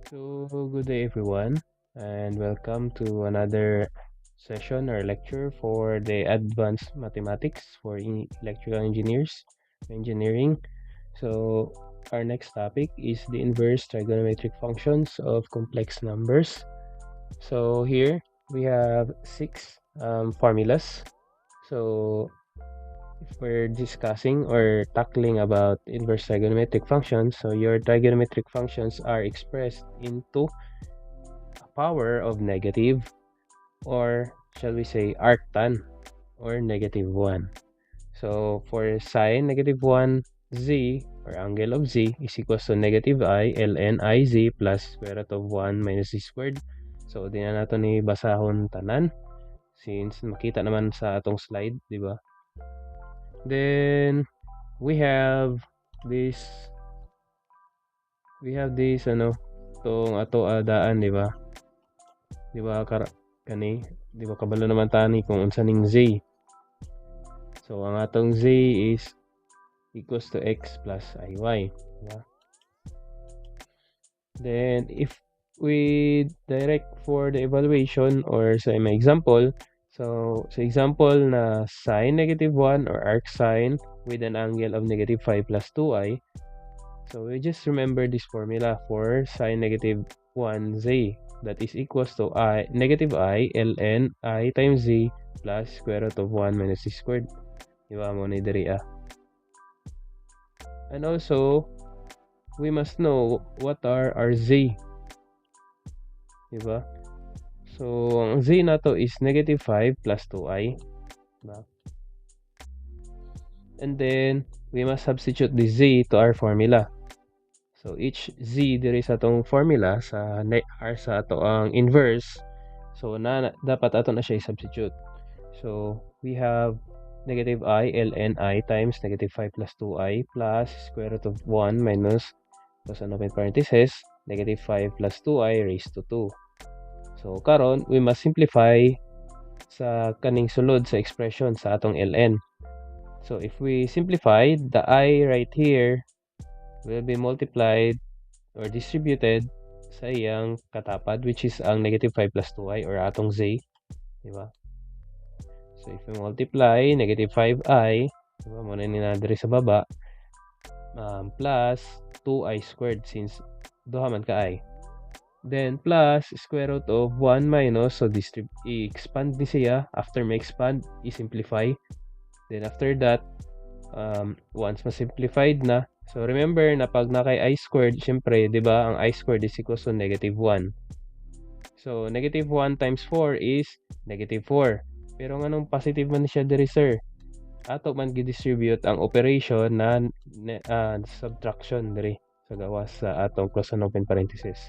So, good day everyone, and welcome to another session or lecture for the advanced mathematics for electrical engineering. So, our next topic is the inverse trigonometric functions of complex numbers. So, here we have six formulas. So, if we're discussing or tackling about inverse trigonometric functions, so your trigonometric functions are expressed into a power of negative, or shall we say arctan, or negative 1. So for sine negative 1, z or angle of z is equals to negative I ln I z plus square root of 1 minus z squared. So di na nato ni basahon tanan since makita naman sa atong slide, di ba? Then we have this tong ato adaan, di ba? Di ba kani, di ba kabalo naman tani kung unsa ning z. So ang atong z is equals to x plus iy. Diba? Then if we direct for the evaluation or sa my example, so sa example na sine negative 1 or arc sine with an angle of negative 5 plus 2i, so we just remember this formula for sine negative 1 z, that is equals to negative I ln I times z plus square root of 1 minus z squared. Diba mo ni diri And also, we must know what are our z. Diba? So, ang z na to is negative 5 plus 2i. Diba? And then, we must substitute the z to our formula. So, each z diri sa atong formula sa ato ang inverse. So, dapat ato na siya i-substitute. So, we have negative I ln I times negative 5 plus 2i plus square root of 1 minus, plus open parenthesis, negative 5 plus 2i raised to 2. So, karon we must simplify sa kaning sulod sa expression sa atong ln. So, if we simplify, the I right here will be multiplied or distributed sa iyang katapad, which is ang negative 5 plus 2i or atong z. Diba? So, if we multiply, negative 5i, diba, muna ni na diri sa baba, plus 2i squared since duha man ka i. Then, plus square root of 1 minus, so i-expand ni siya. After ma-expand, i-simplify. Then, after that, once ma-simplified na, so remember na pag na kay I squared, syempre, di ba, ang I squared is equals to negative 1. So, negative 1 times 4 is negative 4. Pero nganong positive man siya diri, sir? Ato man gi-distribute ang operation na subtraction diri sa gawas sa atong close and open parenthesis.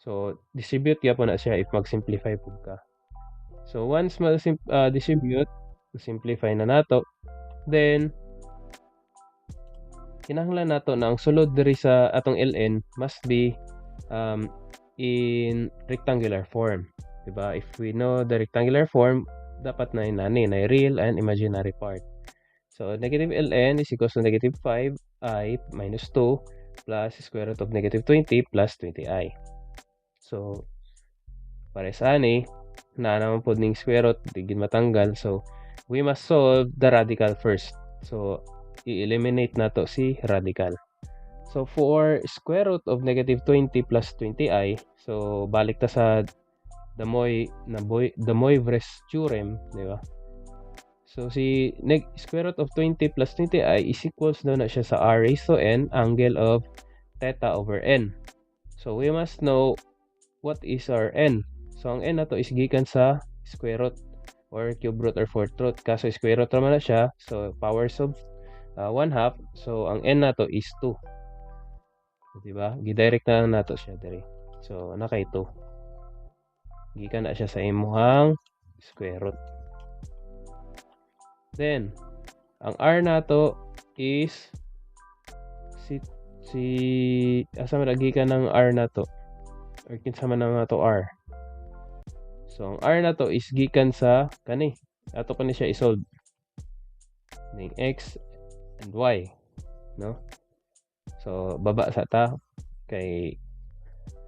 So, distribute po na siya if mag-simplify po ka. So, once distribute, simplify na nato, then, kinahanglan nato na ang sulod diri sa atong ln must be in rectangular form. Diba? If we know the rectangular form, dapat na real and imaginary part. So, negative ln is equals to negative 5i minus 2 plus square root of negative 20 plus 20i. So, para sa ani, na naman po ning square root, digin matanggal. So, we must solve the radical first. So, i-eliminate na to si radical. So, for square root of negative 20 plus 20i, so, balik ta sa de Moivre's theorem, di ba? So, si square root of 20 plus 20i is equals daw na siya sa r raised to n angle of theta over n. So, we must know what is our n. So, ang n na to is gikan sa square root or cube root or fourth root. Kaso square root naman na siya. So, powers of 1/2. So, ang n na to is 2. So, diba? Gidirect na nato siya diri. So, nakay 2. Gikan na siya sa imuhang square root. Then, ang r na to is asa man gikan ng r na to? Or kinsa man nga to r. So, ang r na to is gikan sa kani. Ato pa ni siya isolve. Ning x and y. No? So, baba sa ta. Kay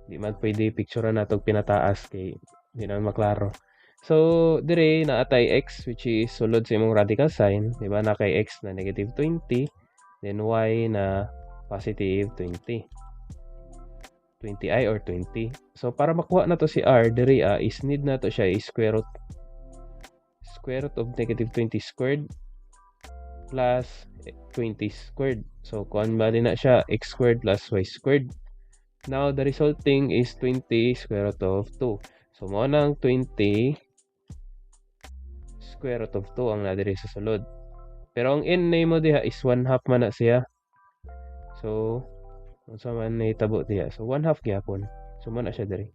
Di man pwede picture na itong pinataas kay di na maklaro. So, dire naatay x which is sulod sa imong radical sign, di ba? Na kay x na negative 20, then y na positive 20. 20i or 20. So, para makuha na to si r, dire is need na to siya square root of negative 20 squared plus 20 squared. So, kuan bali na siya x squared plus y squared. Now, the resulting is 20 square root of 2. So, mo nang 20 square root of 2 ang nadiri sa sulod. Pero ang n na mo diha is 1/2 man na siya. So, unsa man nahitabo diha. So, 1/2 gyapon. So, mo na siya diri.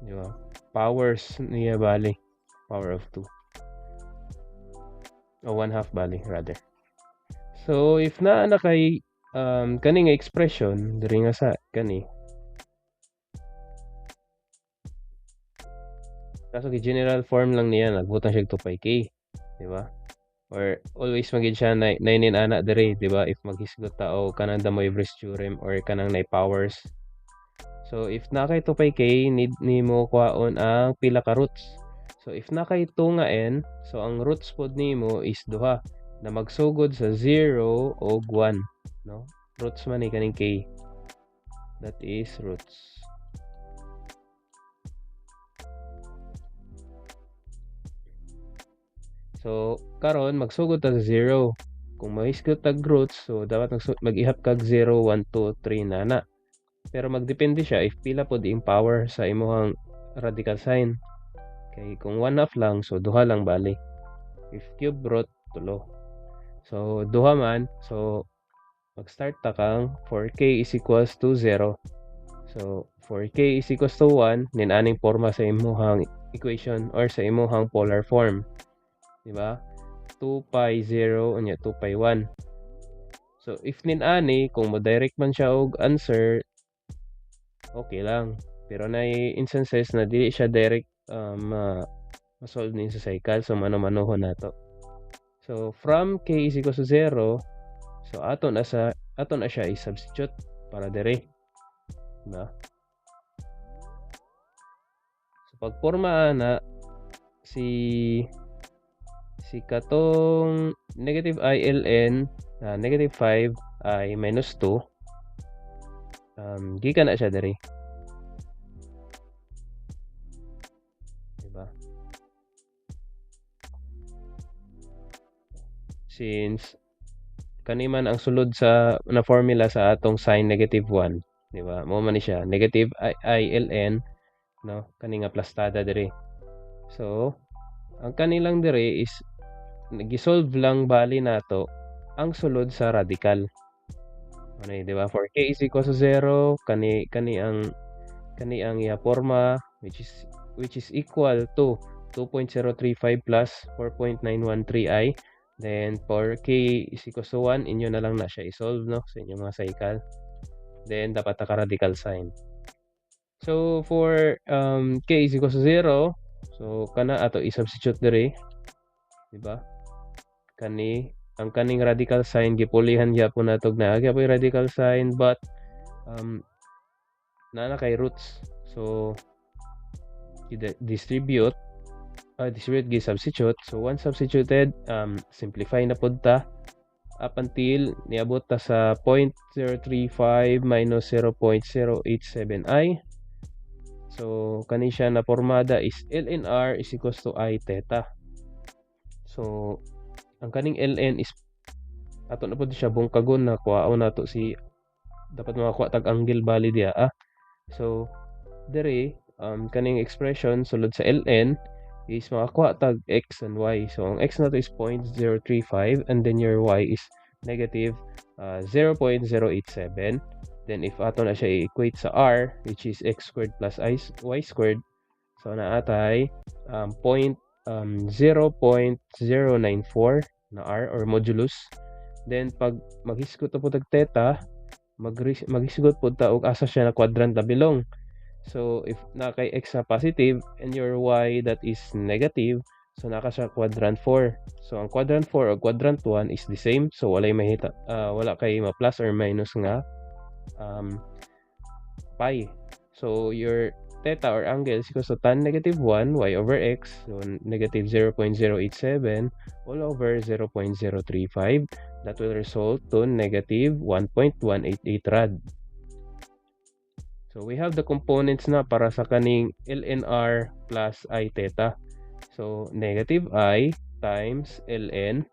Di ba? Powers niya bali. Power of 2. O 1/2 bali, rather. So, if naa na kay kani nga expression, diri nga sa kani. Kaso general form lang niya, nagbutang siya 2πk. Di ba? Or always magid siya na ana diri, di ba? If maghisgot ta o kanang the Moivre's theorem or kanang nay powers. So if na kay 2πk, need nimo kuhaon ang pila ka roots. So if na kay 2 nga n, so ang roots pod nimo is duha na magsugod sa 0 o 1, no? Roots man ni kaning k. That is roots. So, karon magsugod ta sa 0. Kung mahisgot tag roots, so dapat mag-ihap kag 0, 1, 2, 3 na. Pero magdepende siya if pila pod ang power sa imong radical sign. Kay kung 1/2 lang, so duha lang bali. If cube root, 3. So, duha man, so mag-start ta kang 4k is equals to 0. So, 4k is equals to 1, nin aning forma sa imong equation or sa imong polar form. Diba? 2 pi 0 unya 2 pi 1. So if nin ani kung mo direct man siya og answer, okay lang. Pero na instances na dili siya direct ma-solve nin sa cycle, so mano-manohon nato. So from k is equals to 0, so ato na siya i-substitute para dire. Diba? So pag porma na si katong negative I ln negative 5 I minus 2 gikan na siya diri. Diba? Since kaniman ang sulod sa na formula sa atong sin negative 1, diba? Mo man ni siya negative I ln, no, kani nga plastada diri. So ang kanilang diri is nag-solve lang bali nato ang sulod sa radical. Ano di ba? For k is equals to 0, kani ang iya forma which is equal to 2.035 plus 4.913i. Then for k is equals to 1, inyo na lang na siya i-solve, no, sa inyong mga cycle. Then dapat naka-radical sign. So for k is equals to 0, so kana ato i-substitute diri, di ba? Ang kaning radical sign gipulihan gyapon natog na gyapon radical sign, but na kay roots. So distribute gi-substitute. So once substituted, simplify na pud ta up until niabot ta sa 0.035 minus 0.087i. So kani siya na formada is ln r is equals to I theta. So ang kaning ln is ato na pud siya bungkagon na kuhaon nato si dapat makakuha tag angle bali diha. So dire kaning expression sulod sa ln is makakuha tag x and y. So ang x nato is 0.035 and then your y is negative 0.087. Then if ato na siya i-equate sa r, which is x squared plus y squared, so naatay 0.094 na r or modulus. Then pag maghisgot po tag theta, maghisgot po ta og asa siya na quadrant na belong. So if na kay x na positive and your y that is negative, so naka siya quadrant 4. So ang quadrant 4 o quadrant 1 is the same, so wala kay ma plus or minus nga pi. So your theta or angle is equals to tan negative 1 y over x, so negative 0.087 all over 0.035. That will result to negative 1.188 rad. So we have the components na para sa kaning ln r plus I theta. So negative I times ln,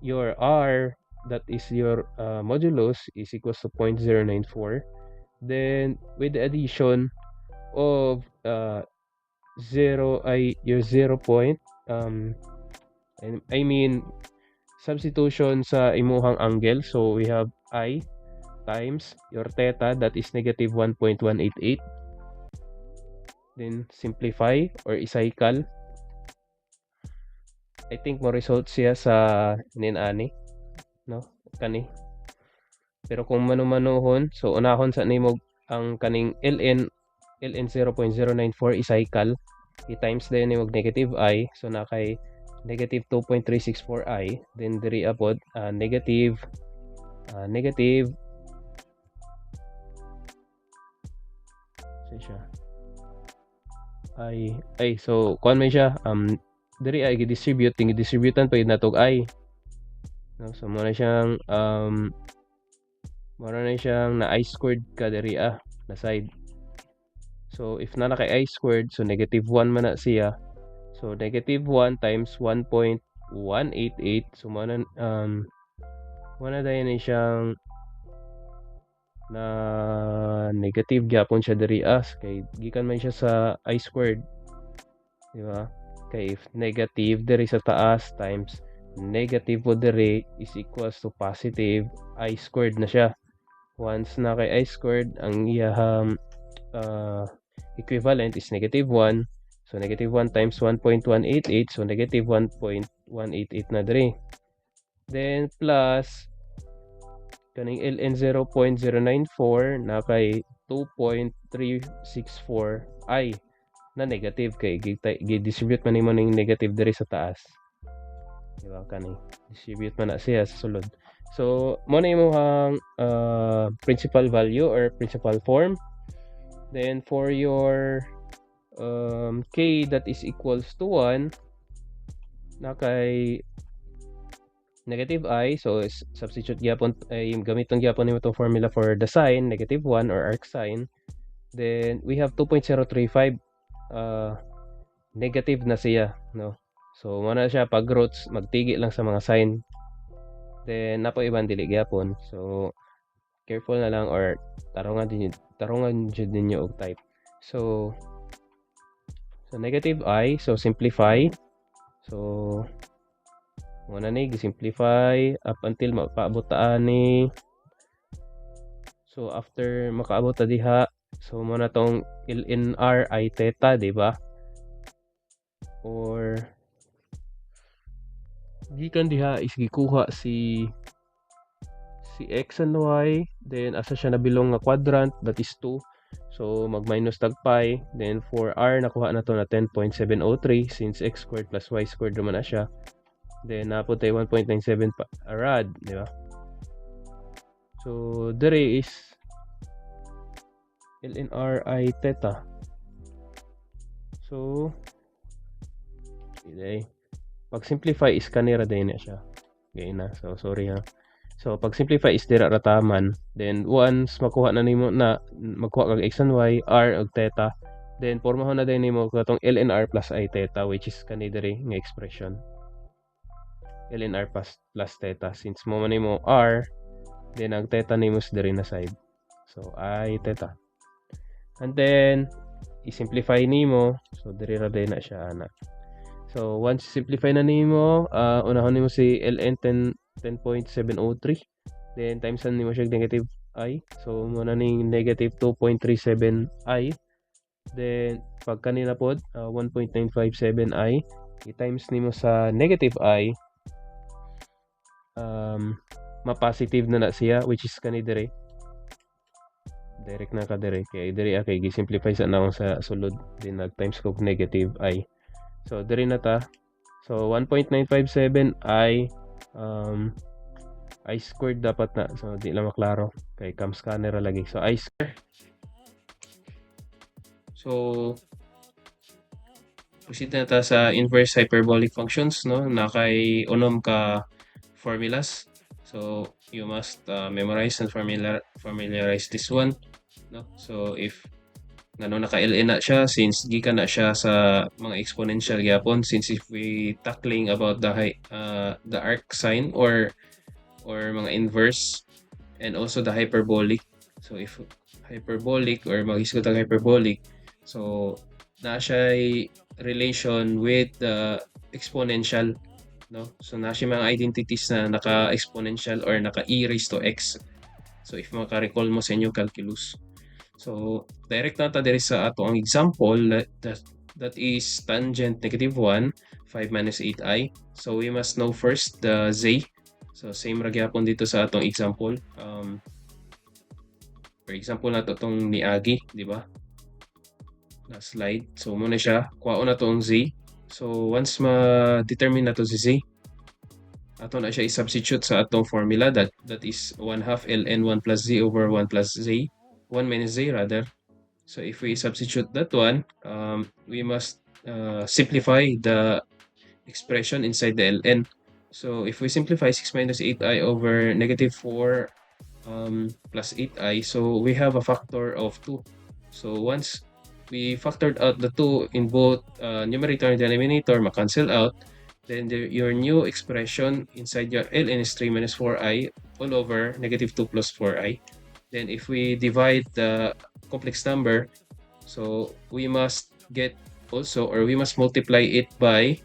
your r, that is your modulus, is equals to 0.094. Then with the addition of 0 ay your 0 point, I mean substitution sa imuhang angle. So we have I times your theta, that is negative 1.188. Then simplify or icycle. I think mo result siya sa ninani, no? Kani. Pero kung manumanuhon, so unahon sa nimo ang kaning ln 0.094 icycle, i-times din ni negative I, so na kay negative 2.364 I, then diri apod negative siya ay so kuan man siya, diri ay gi-distributean pa yun natog I, no? So mo na siyang na I squared ka diri na side. So if na kay I squared, so negative 1 man na siya. So negative 1 times 1.188, so mo na dayon siyang na negative gyapon siya diri kay gikan man siya sa I squared, di ba? Kay if negative diri sa taas times negative po diri is equals to positive I squared na siya. Once na kay I squared, ang iyahang equivalent is negative 1. So negative 1 times 1.188, so negative 1.188 na diri. Then plus kaning ln 0.094 na kay 2.364 I na negative, kay gi-distribute man nimo ning negative diri sa taas. Diba kaning distribute man na siya sa sulod. So mo na imong principal value or principal form. Then for your k that is equals to 1 na kay negative I, so substitute gyapon ay gamiton gyapon nimo itong formula for the sign negative 1 or arc sign. Then we have 2.035 negative na siya, no? So mo na siya pag roots magtigi lang sa mga sign. Then napo ibang dili gyapon, so careful na lang or tarungan jud ninyo og type. So negative I, so simplify. So muna ni gi-simplify up until mapaabot ta ani. So after makaabot ta diha, so muna tong ln r I theta, di ba? Or gikan diha is gikuha si x and y, then asa siya nabilong nga quadrant, that is 2. So mag-minus tag pi, then for r nakuha na to na 10.703 since x squared plus y squared naman na siya. Then napot tay 1.97 rad, di ba? So there is ln r I theta. So pag simplify is kanira din na siya. Gay na. So sorry ha. So pag simplify is dira rataman. Then once makuha na nimo na magkuha kag x and y, r ug theta, then pormahon na din nimo katong ln r plus I theta, which is kani diri nga expression. ln r plus theta, since mo man nimo r, then ang theta nimo is diri na side. So I theta. And then i-simplify nimo, so diri ra din na siya ana. So once simplify na nimo, unahon nimo si ln 10.703, then times na nimo siya negative I, so muna ning negative 2.37 I, then pag kanina pod 1.957 I, i-times nimo sa negative I, ma-positive na siya, which is kani dire direct na ka dire, kay dire kay gi-simplify sa naong sa sulod, then nag-times ko negative I. So dire na ta, so 1.957 I I squared dapat na. So, di lang maklaro. Kay cam scanner lagi. So, I square. So, proceed na ta sa inverse hyperbolic functions, no? Na kay unom ka formulas. So, you must memorize and familiarize this one, no? So, if naka-LN na siya, since gikan na siya sa mga exponential gyapon, since if we tackling about the arc sign or mga inverse and also the hyperbolic. So, if hyperbolic or mag-isgot ang hyperbolic, so na siya relation with the exponential, no? So na siya mga identities na naka-exponential or naka-e raised to x. So if maka-recall mo sa inyong calculus. So direct na ta diri sa ato ang example that is tangent -1, 5 minus 8i. So we must know first the z. So same ra gyapon dito sa atong example. For example nato tong niagi, di ba? Na slide. So muna siya, kuhaon na to ang z. So once ma-determine na to si z, ato na siya i-substitute sa atong formula that is 1/2 ln 1 plus z over 1 plus z, 1 minus z rather. So if we substitute that one, we must simplify the expression inside the ln. So if we simplify 6 minus 8i over -4 plus 8i, so we have a factor of 2. So once we factored out the 2 in both numerator and denominator, ma-cancel out, then your new expression inside your ln is 3 minus 4i all over -2 plus 4i. Then if we divide the complex number, so we must get also, or we must multiply it by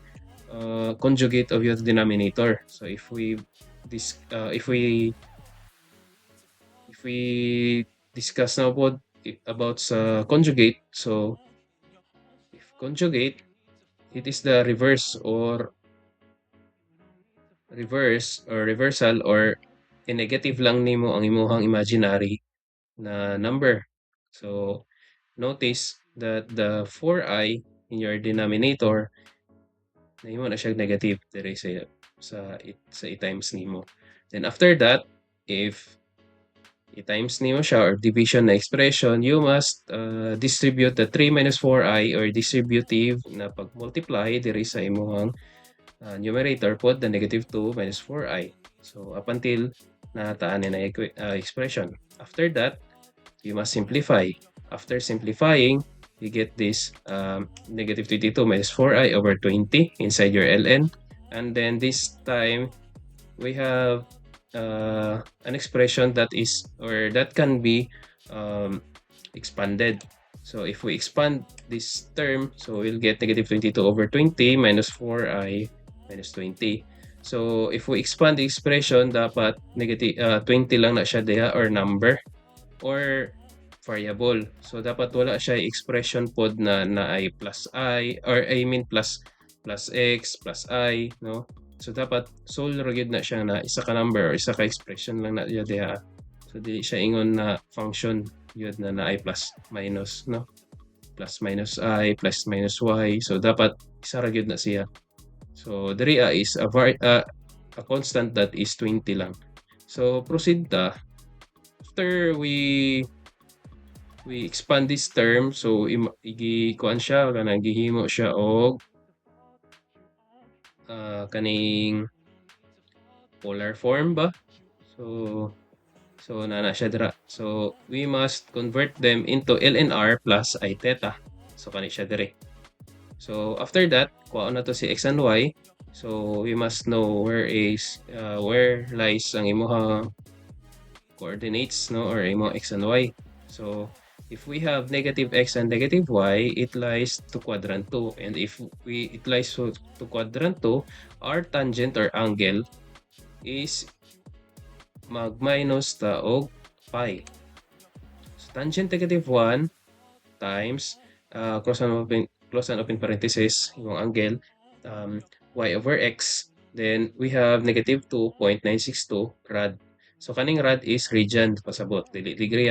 conjugate of your denominator. So if we discuss now about sa conjugate, so if conjugate, it is the reversal or i-negative lang nimo ang imuhang imaginary na number. So notice that the 4i in your denominator nahimo na siya negative diri sa i-times nimo. Then after that, if i-times nimo siya or division na expression, you must distribute the 3 minus 4i or distributive na pag-multiply diri sa imong numerator pod the -2 minus 4i. So up until nataan na expression. After that, you must simplify. After simplifying, you get this -22 minus 4i over 20 inside your ln. And then this time, we have an expression that is, or that can be expanded. So if we expand this term, so we'll get -22 over 20 minus 4i minus 20. So if we expand the expression, dapat 20 lang na siya diha, or number or variable. So dapat wala siya expression pod na ay plus i, or I mean plus x plus i, no? So dapat sole ra gyud na siya na isa ka number or isa ka expression lang na diha. So di siya ingon na function yun na ay plus minus, no? Plus minus i, plus minus y. So dapat isa ra gyud na siya. So diri is a constant that is 20 lang. So proceed ta. After we expand this term, so igi-kuan siya, kanang gihimo siya og kaning polar form ba? So nana siya dira. So we must convert them into LNR plus I theta. So kani siya dire. So after that, kuha na to si x and y. So we must know where lies ang imong coordinates, no, or imong x and y. So if we have -x and -y, it lies to quadrant 2. And if it lies to quadrant 2, our tangent or angle is mag-minus ta og pi. So tangent -1 times close and open parenthesis yung angle, y over x, then we have -2.962 rad. So kaning rad is radian pasabot, dili degree.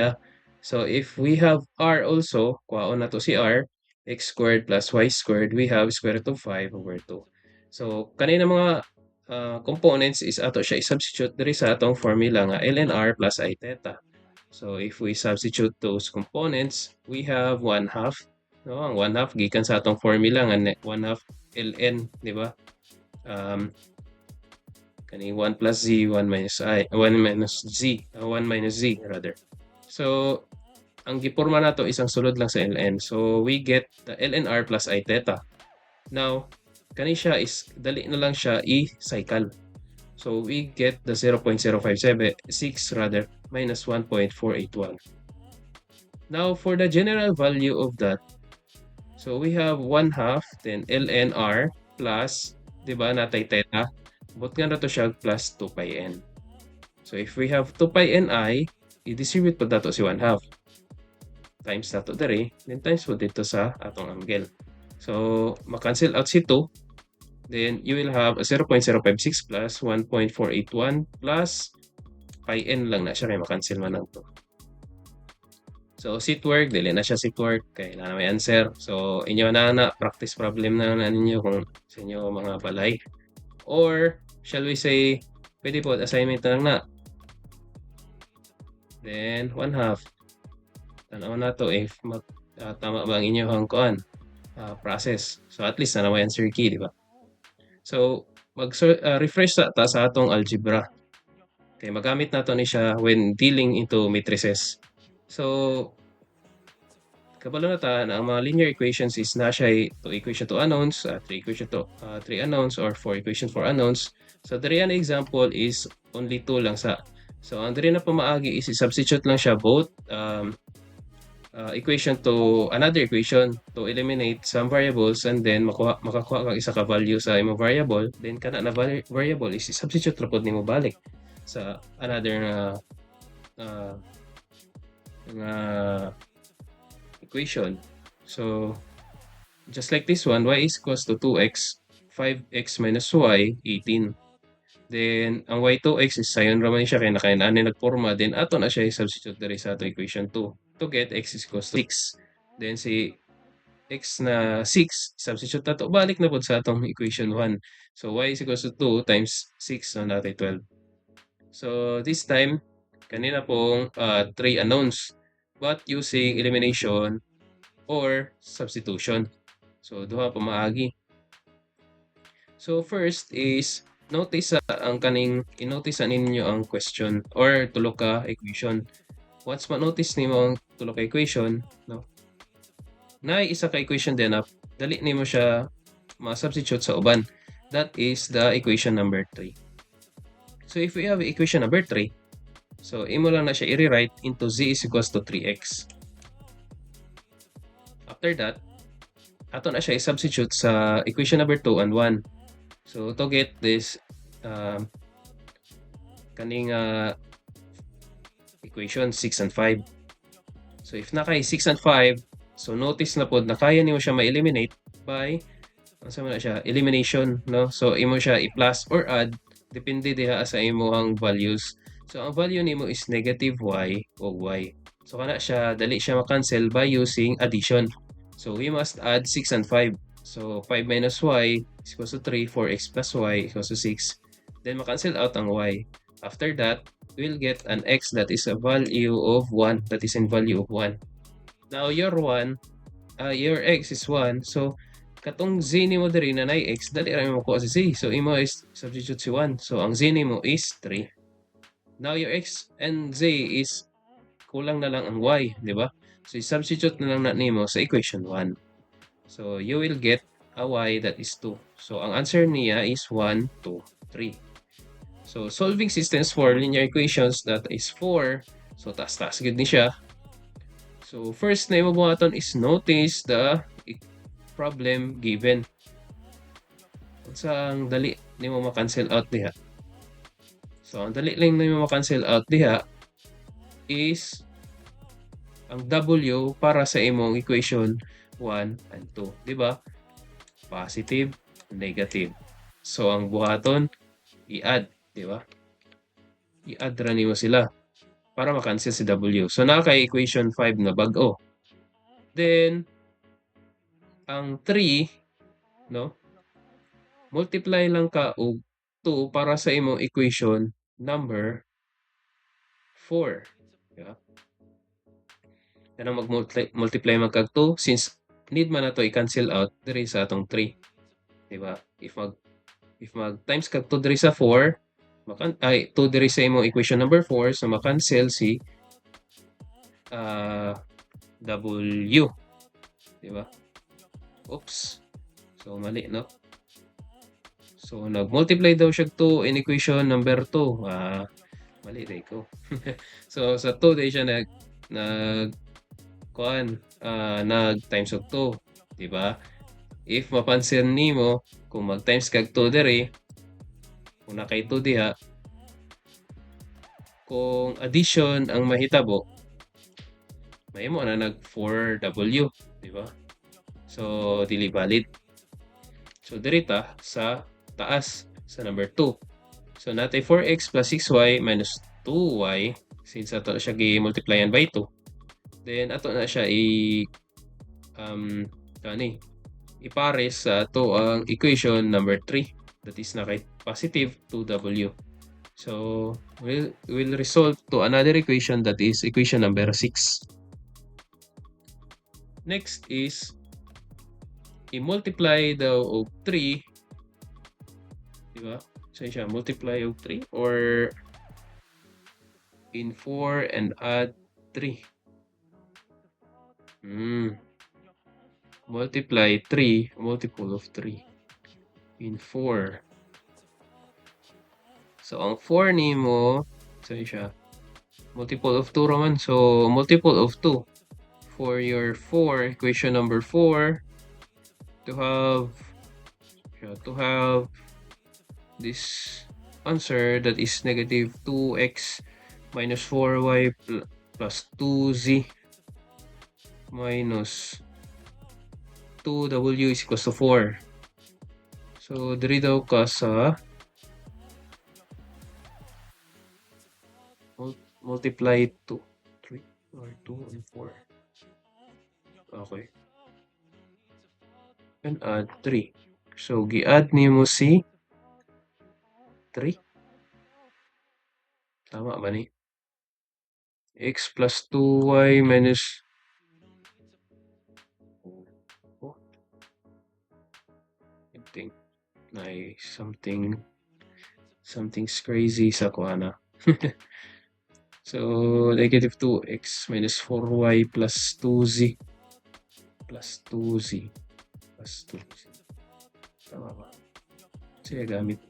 So if we have r also, kuhaon na to si r, x squared plus y squared, we have square root of 5 over 2. So kanina mga components is ato siya i-substitute diri sa atong formula nga ln r plus I theta. So if we substitute those components, we have 1/2, no? Ang 1/2 gikan sa atong formula nga 1/2 ln, di ba? Kani 1 plus z, 1 minus z, 1 minus z rather. So ang giporma nato isang sulod lang sa ln. So we get the ln r plus I theta. Now, kani siya is dali na lang siya i-cycle. So we get the 0.0576 rather minus 1.481. Now for the general value of that, so we have 1/2 then ln r plus, di ba, natay theta, but nga na to siya plus 2 pi n. So if we have 2 pi n I, i-distribute po dato si 1/2 times dato dere, then times po dito sa atong angle. So makancel out si 2, then you will have 0.056 plus 1.481 plus pi n lang na siya kay makancel man lang to. So seat work, dili na siya seat work kay na may answer. So inyo na practice problem na ninyo kung sa inyo mga balay. Or shall we say pwede po assignment na lang na. Then 1/2. Tanaw na to if tama ba ang inyong kuan process. So at least na may answer key, di ba? So refresh ta sa atong algebra. Okay, magamit nato ni siya when dealing into matrices. So kabalo na ta na ang mga linear equations is na siya 2 equation 2 unknowns, 3 equation 3 unknowns or 4 equation 4 unknowns. So diri an example is only 2 lang sa. So ang diri na pamaagi is i-substitute lang siya both equation to another equation to eliminate some variables and then makakuha kang isa ka value sa imong variable, then kana na variable is i-substitute ra pod nimo balik sa another equation. So just like this one, y is equals to 2x, 5x minus y, 18. Then ang y2x is sayon ra man siya kay nakainani nagporma, then ato na siya i-substitute diri sa ato equation 2 to get x is equals to 6. Then si x na 6 substitute nato balik na pod sa atong equation 1. So y is equals to 2 times 6 na natin 12. So this time kanina pong 3 unknowns but using elimination or substitution. So duha pa maagi. So first is notice ang kaning i-notice ninyo ang question or tulo ka equation. Once ma-notice nimo ang tulo ka equation, no? Na isa ka equation din up, dali nimo siya ma-substitute sa uban. That is the equation number 3. So if we have equation number 3, so imo lang na siya i-rewrite into z is equals to 3x. After that, ato na siya i-substitute sa equation number 2 and 1. So to get this kaning equation 6 and 5. So if nakay 6 and 5, so notice na pod na kaya nimo siya ma-eliminate by na siya elimination, no? So imo siya i-plus or add depende diha sa imong values. So ang value nimo is negative y o y. So kana siya dali siya ma-cancel by using addition. So we must add 6 and 5. So 5 minus y is equals to 3, 4x plus y equals to 6. Then ma-cancel out ang y. After that, we'll get an x that is a value of 1, that is in value of 1. Now your x is 1. So katong z nimo diri na nay x, dali ra mo makuha si z. So imo is substitute si 1. So ang z nimo is 3. Now your x and z is kulang na lang ang y, di ba? So substitute na lang na nimo sa equation 1. So you will get a y that is 2. So ang answer niya is 1, 2, 3. So solving systems for linear equations, that is 4. So taas-taas gid ni siya. So first na imabuhaton is notice the problem given. Unsa ang dali nimo ma-cancel out diha? So ang dali lang nimo ma-cancel out diha is ang w para sa imong equation 1 and 2, di ba? Positive, negative. So ang buhaton i-add, di ba? I-add ra nimo sila para ma-cancel si w. So naka equation 5 na bag-o. Then ang 3, no? Multiply lang ka og 2 para sa imong equation number 4. Diba? Kanang mag-multiply man kag 2 since need man nato i-cancel out diri sa atong 3. Diba? If mag times kag 2 diri sa 4, 2 diri sa imong equation number 4, so ma-cancel si W. Diba? Oops. So mali, no? So nag-multiply daw siya 2 in equation number 2. Mali rin ko. So sa 2 day siya nag times of 2, di ba? If mapansin nimo kung mag-times kag 2 diri, kung nakay 2 diha, kung addition ang mahitabo, mahimo na nag 4W, di ba? So dili valid. So dirita sa taas sa number 2. So natay 4x plus 6y minus 2y since ato na siya gi-multiplyan by 2. Then ato na siya ipares sa ato ang equation number 3, that is nakay positive 2w. So will result to another equation, that is equation number 6. Next is i-multiply daw og 3, di ba? So siya multiply og 3 or in 4 and add 3. Multiply 3, multiple of 3 in 4. So ang 4 nimo, so siya multiple of 2 raman. So multiple of 2 for your 4 equation number 4 to have this answer, that is negative 2x minus 4y plus 2z minus 2w is equals to 4. So diri daw ka sa multiply 2, 3 or 2 and 4. Okay. And add 3. So gi-add nimo si 3. Tama ba ni? X plus 2y minus I think something's crazy sa kuana. So negative 2x minus 4y plus 2z plus 2z plus 2z. Tama ba? Sige, gamit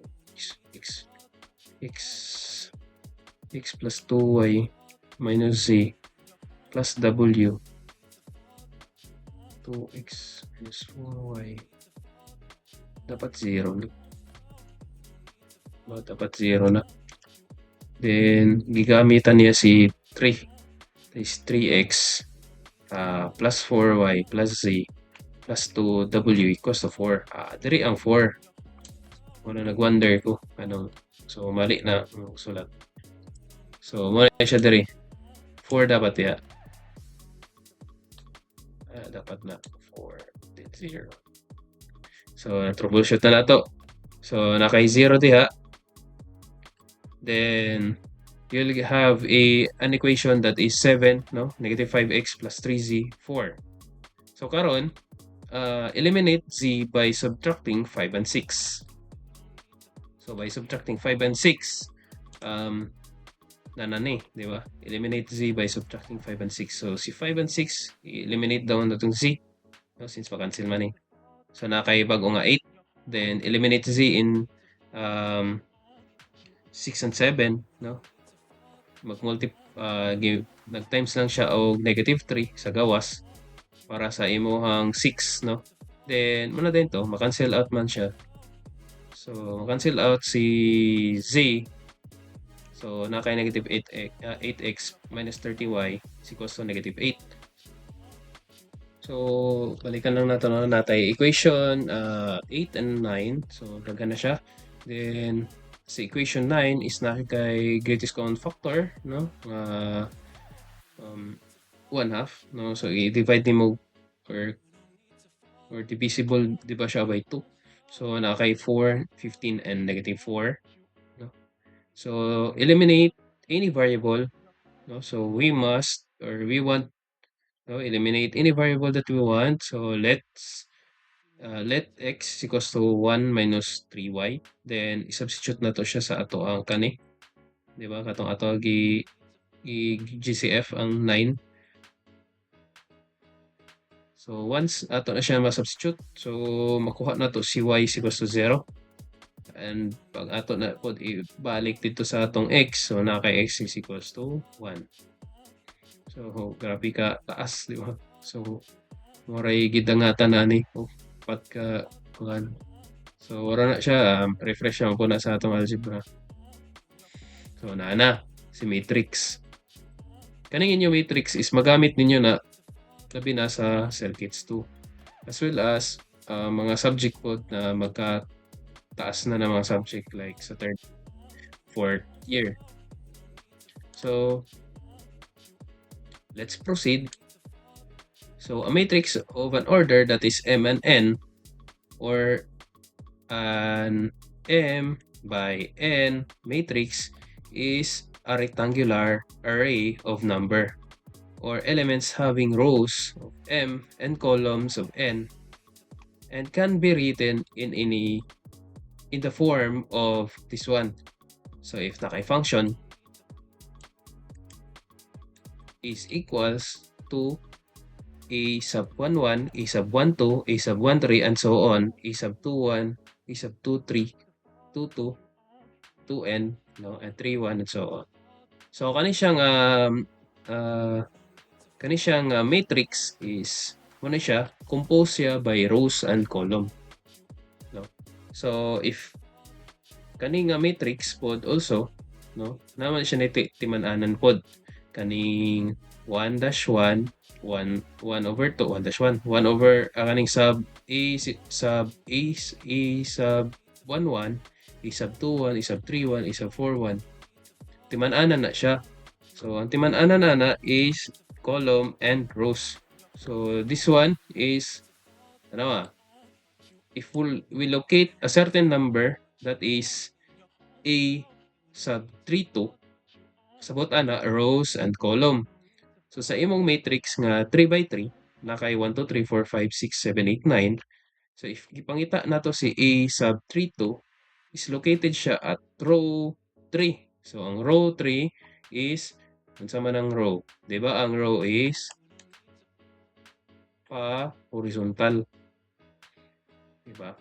x plus 2y minus z plus w. 2x minus 4y dapat 0 na. Dapat 0 na. Then gigamitan niya si 3. Is 3x plus 4y plus z plus 2w equals to 4. Diri ang 4. Wala nag-wonder ko. So mali na ang sulat. So muna siya diri. 4 dapat ya. Dapat na 4 then 0. So troubleshoot na nato. So nakay 0 diha. Then you'll have an equation that is 7, no? Negative 5x plus 3z, 4. So karon, eliminate z by subtracting 5 and 6. So by subtracting 5 and 6, nanani, di ba? Eliminate z by subtracting 5 and 6. So si 5 and 6, eliminate down na itong z, no? Since pa-cancel man eh. So nakay bago nga 8. Then eliminate z in 6 and 7, no? Nag-times lang siya og negative 3 sa gawas para sa imuhang 6, no? Then muna din to, ma-cancel out man siya. So ma-cancel out si z. So nakay negative 8x minus 30y is equals to negative 8. So balikan lang natin natay equation 8 and 9. So daghan na siya. Then sa equation 9 is nakikay greatest common factor, no? 1/2, no? So i-divide nimo or divisible, di ba siya, by 2. So na kay 4, 15 and -4, no? So eliminate any variable, no? So we must or we want eliminate any variable that we want. So let x equals to 1 minus 3y. Then i-substitute na to siya sa ato ang kani. Di ba? Katong ato GCF ang 9. So once ato na siya ma-substitute, so makuha na to si y is equals to 0. And pag ato na po ibalik dito sa atong x, so na kay x is equals to 1. So grabe ka taas, di ba? So moray gidangatan na ni pagka kuan. So wala na siya, refresh naman po na sa atong algebra. So na si matrix. Kaning inyo matrix is magamit ninyo na labi na sa circuits 2. As well as mga subject po na magkataas na mga subject like sa third, fourth year. So let's proceed. So a matrix of an order that is M and N, or an M by N matrix, is a rectangular array of number or elements having rows of M and columns of N, and can be written in the form of this one. So if the function is equals to a sub 11, a sub 12, a sub 13, and so on, a sub 21, a sub 23, 22, 2n, no, and 31, and so on. So kani siyang matrix is muna siya composed siya by rows and column, no. So if kani nga matrix pod also, no, naman siya timan-anan pod kaning 1-1, 1 over 2, 1-1, 1 over kaning sub a sub 11, a sub 21, a sub 31, a sub 41. Timan-anan na siya. So ang timan-anan na is column and rows. So this one is if we locate a certain number that is a sub 32, sabot ana rows and column. So sa imong matrix nga 3 by 3, na kay 1, 2, 3, 4, 5, 6, 7, 8, 9. So if ipangita nato si a sub 32, is located siya at row 3. So ang row 3 is unsa man ang row, di ba? Ang row is horizontal. Di ba?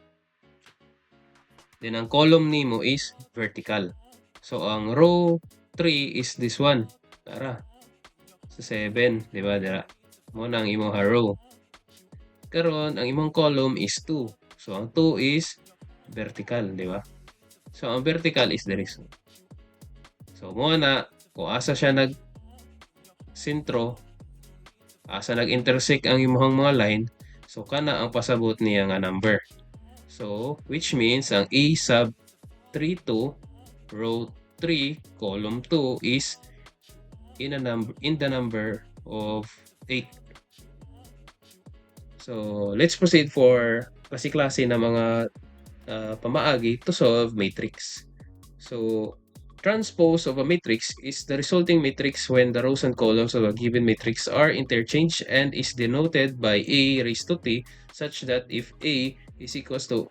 Then ang column nimo is vertical. So ang row 3 is this one. Tara. Sa 7, di ba? Dira. Mo na ang imong row. Karon ang imong column is 2. So ang 2 is vertical, di ba? So ang vertical is there is. So mo na kung asa siya sentro, asa nag-intersect ang imong mga line, so kana ang pasabot niya nga number. So which means ang a sub 32 row 3 column 2 is in the number of 8. So let's proceed for klase-klase na mga pamaagi to solve matrix. So transpose of a matrix is the resulting matrix when the rows and columns of a given matrix are interchanged and is denoted by a raised to t, such that if a is equals to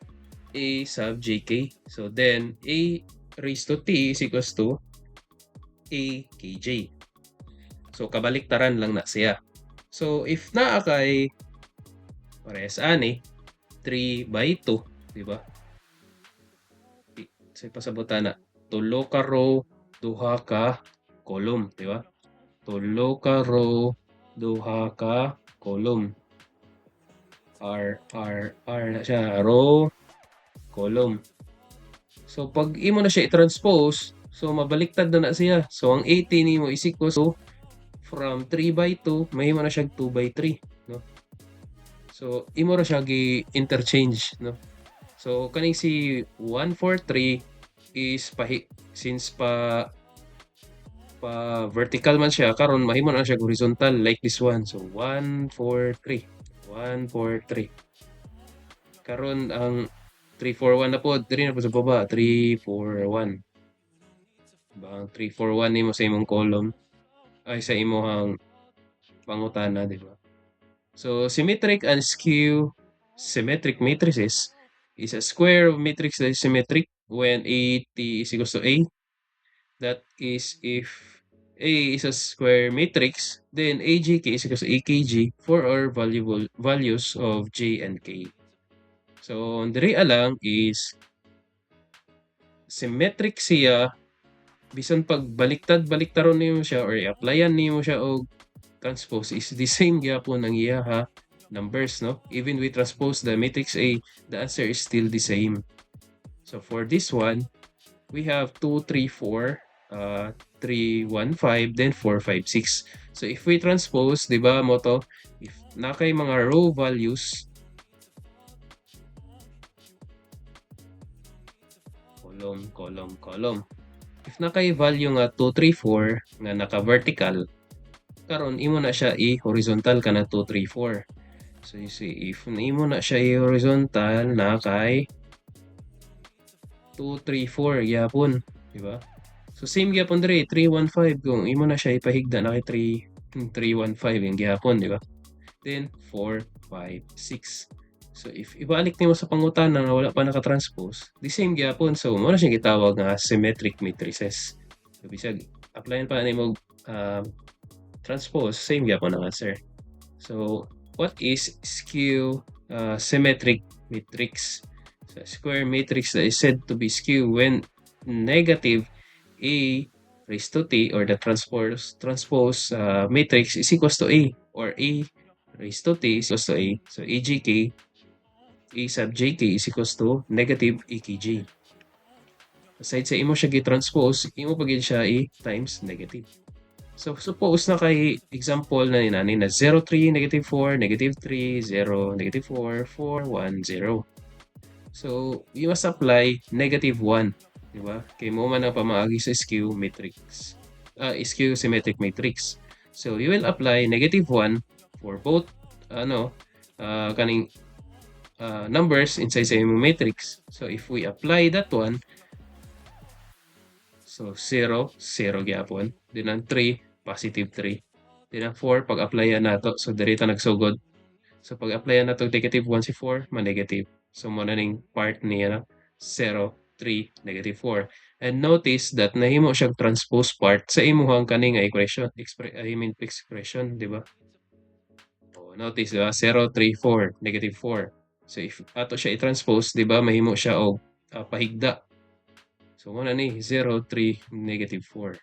a sub jk, so then a raised to t is equals to a kj. So kabaliktaran lang na siya. So if naa kay parehas ani 3 by 2, di ba? Sa pasabutan na tulo ka row, duha ka column, di ba? Tulo ka row, duha ka column. R na siya, row, column. So pag imo na siya i-transpose, so mabaliktad na siya. So ang 80 nimo is equals to from 3 by 2, mahimo na siya 2 by 3, no? So imo ra siya gi-interchange, no? So kaning si 143 is since pa vertical man siya, karon mahimo na siya horizontal like this one. So 143. Karon ang 3, 4, 1 na po. Diri na po sa baba. 3, 4, 1. Diba? Ang 3, 4, 1 nimo sa imong column. Ay, sa imong pangutana, di ba? So, symmetric and skew symmetric matrices is a square of matrix that is symmetric when AT is equals to A. That is if A is a square matrix, then AGK is equals to AKG for our values of J and K. So, ang diri lang is symmetric siya bisan pag baliktad-baliktaron nimo siya or i-applyan nimo siya og transpose is the same gyapon ang iyaha numbers, no? Even we transpose the matrix A, the answer is still the same. So for this one, we have 2, 3, 4, 3, 1, 5, then 4, 5, 6. So if we transpose, di ba mo to, if nakay mga row values, column. If nakay value nga 2, 3, 4 nga naka-vertical, karon imo na siya i-horizontal ka na 2, 3, 4. So you see, if imo na siya i-horizontal na kay 2, 3, 4 gyapon, di ba? So same gyapon diri 3, 1, 5 kung imo na siya ipahigda na kay 3, 3, 1, 5 yung gyapon, di ba? Then 4, 5, 6. So if ibalik nimo sa pangutana na wala pa naka-transpose, the same gyapon. So mo na siya gitawag nga symmetric matrices. So bisag applyan pa nimo transpose, same gyapon ang answer. So what is skew symmetric matrix? So square matrix that is said to be skew when negative A raised to T or the transpose matrix is equals to A or A raised to T is equals to A. So AGK, A sub JK is equals to negative AKG. Aside sa imo siya gi-transpose, imo pagin siya A times negative. So suppose na kay example na ninani na 0, 3, negative 4, negative 3, 0, negative 4, 4, 1, 0. So we must apply negative 1. Diba? Kay mo man ang pamaagi sa skew matrix. Skew symmetric matrix. So you will apply negative 1 for both kaning numbers inside sa imong matrix. So if we apply that one, so 0, 0 gyapon. Then ang 3, positive 3. Then ang 4, pag-applyan nato, so dirita nagsugod. So pag-applyan nato negative 1 si 4, ma-negative. So mo na ning part niya 0, 3, negative 4. And notice that nahimo siyang transpose part sa imuhang kaning equation, expression, di ba? Notice, diba? 0, 3, 4, negative 4. So if ato siya i-transpose, di ba, mahimo siya og pahigda. So muna ni 0, 3, negative 4.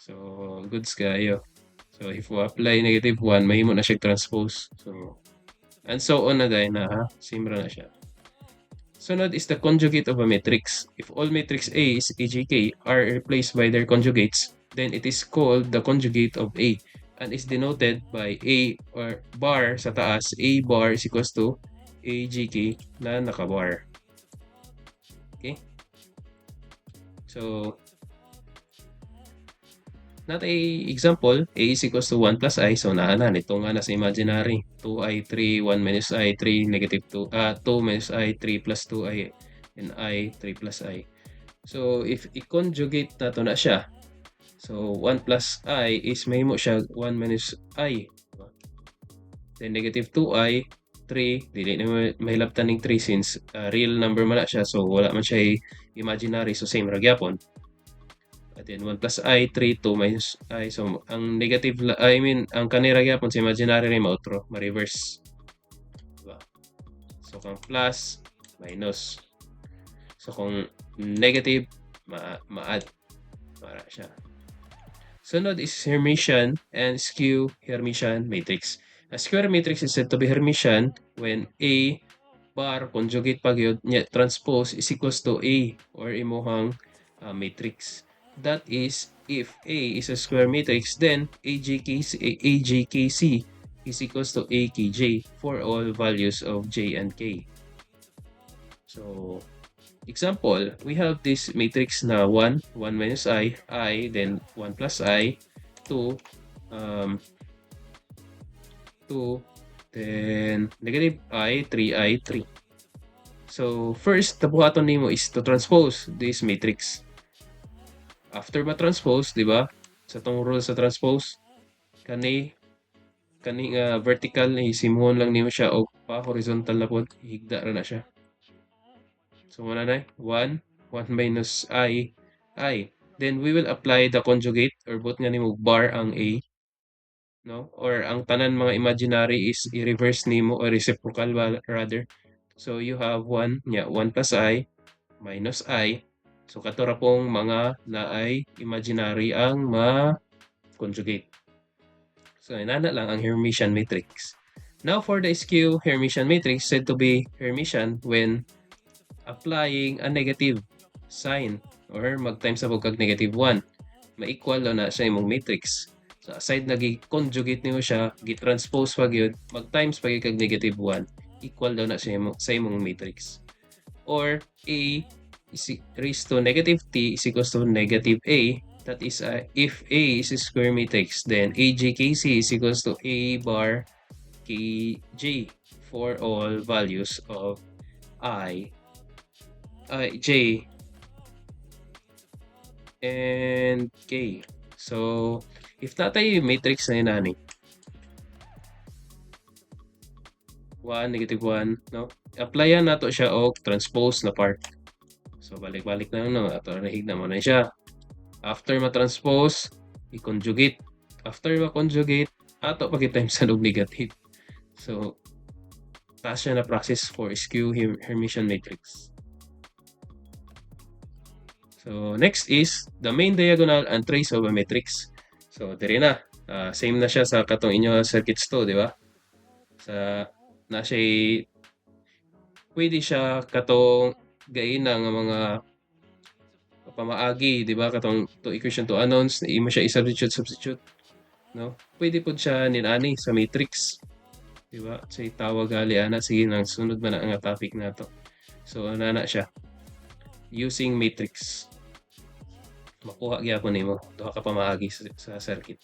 So goods kayo. So if we apply negative 1, mahimo na siya transpose. So and so on na dahil na ha. Simra na siya. Sunod is the conjugate of a matrix. If all matrix A is AGK are replaced by their conjugates, then it is called the conjugate of A and is denoted by A or bar sa taas. A bar is equals to AGK na nakabar. Okay? So, not a example, A is equals to 1 plus I. So, naanan. Ito nga na sa imaginary. 2I, 3, 1 minus I, 3, negative 2. 2 minus I, 3 plus 2I, and I, 3 plus I. So, if i-conjugate na to na siya, so 1 plus I is mahimo siya 1 minus I. Then, negative 2I, 3, dili na mahilaptan ng 3 since real number man na siya. So, wala man siya imaginary. So, same ragyapon. At then 1 plus I, 3, 2 minus I. So, ang negative, ang kanira gyapon sa imaginary rin mautro, ma-reverse. Diba? So, kung plus, minus. So, kung negative, ma-add. Para siya. Sunod is Hermitian and skew Hermitian matrix. A square matrix is said to be Hermitian when A bar conjugate pag yun, transpose is equals to A or imuhang matrix. That is, if A is a square matrix, then AGKC is equals to AKJ for all values of J and K. So, example, we have this matrix na 1, 1 minus I, then 1 plus I, 2, 2, then negative I, 3I, 3. So first tabuhaton nimo is to transpose this matrix. After ma-transpose, di ba? Sa tong rule sa transpose, kani nga vertical hisimhon lang nimo siya og pa horizontal na pod, higda ra na siya. So muna na 1 minus I. Then we will apply the conjugate or both nga nimo bar ang A, no? Or ang tanan mga imaginary is i-reverse nimo or reciprocal rather. So you have 1 1 plus I minus I. So kato ra pong mga naay imaginary ang ma-conjugate. So inana lang ang Hermitian matrix. Now for the skew Hermitian matrix said to be Hermitian when applying a negative sign or mag-times na kag negative 1. Ma-equal na sa imong matrix. So aside nagi-conjugate nimo siya, gi-transpose pa gyud, mag-times pa kag negative 1, equal daw na sa imong matrix. Or A is raised to negative t is equals to negative A. That is, if A is a square matrix, then AJKC is equals to A bar KJ for all values of J, and K. So, if natay matrix na inani, 1, negative 1, no? Applyan nato siya og transpose na part. So, balik-balik na no, ato nahigna mo na siya. After ma-transpose, i-conjugate. After ma-conjugate, ato pag-times sa og negative. So, taas siya na process for skew Hermitian matrix. So, next is the main diagonal and trace of a matrix. So, diri na. Same na siya sa katong inyo circuits to, di ba? Na siya pwede siya katong gaina nga mga pamaagi, di ba? Katong to equation to unknowns, imo siya i-substitute, no? Pwede pud siya ninani sa matrix. Di ba? So, tawag gali ana sige nang sunod man ang topic nato. So, nana siya using matrix. Makuha gyapon nimo duha ka pamaagi sa circuit.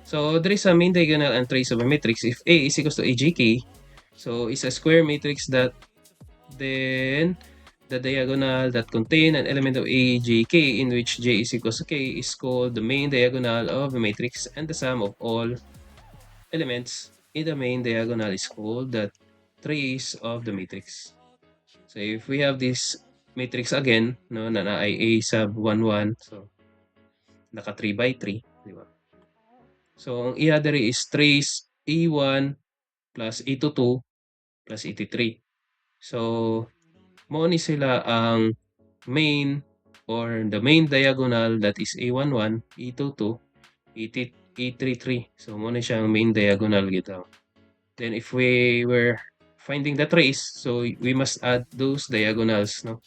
So, there is a main diagonal and trace of a matrix. If A is equals to AJK, so it's a square matrix that then the diagonal that contain an element of AJK in which J is equals to K is called the main diagonal of a matrix, and the sum of all elements in the main diagonal is called the trace of the matrix. So if we have this matrix again, no, na ay A sub 1, 1, so naka 3 by 3, di ba? So ang iya diri is trace A1 plus A22 plus A23. So mo ni sila ang main or the main diagonal that is A11, A22, A33. So mo ni siya ang main diagonal gito. Then if we were finding the trace, so we must add those diagonals, no?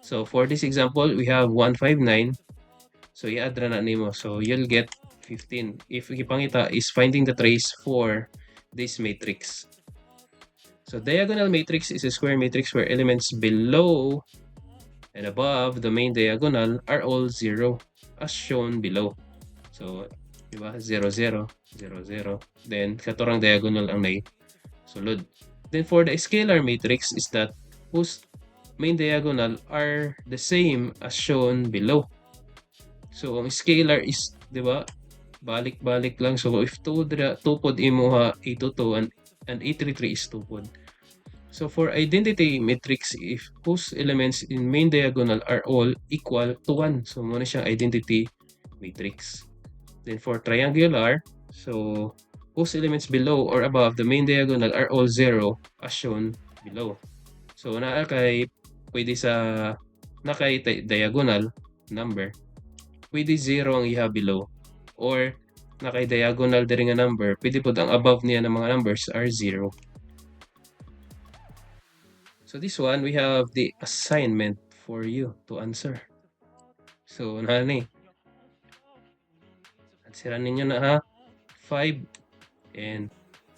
So for this example, we have 159. So i-add ra na nimo. So you'll get 15. If ipangita is finding the trace for this matrix. So diagonal matrix is a square matrix where elements below and above the main diagonal are all 0 as shown below. So, di ba? 0, 0, 0, 0. Then, katurang diagonal ang sulod. Then, for the scalar matrix is that whose main diagonal are the same as shown below. So, ang scalar is, di ba? Balik-balik lang. So, if 2 pod imo ha, A22 and A33 is 2 pod. So for identity matrix, if whose elements in main diagonal are all equal to 1, so muna siyang identity matrix. Then for triangular, so whose elements below or above the main diagonal are all 0 as shown below. So pwede sa nakay diagonal number, pwede 0 ang iha below, or nakay diagonal diri nga number, pwede pod ang above niya ng mga numbers are 0. So this one, we have the assignment for you to answer. So, nani? Answeran ninyo na ha? 5 and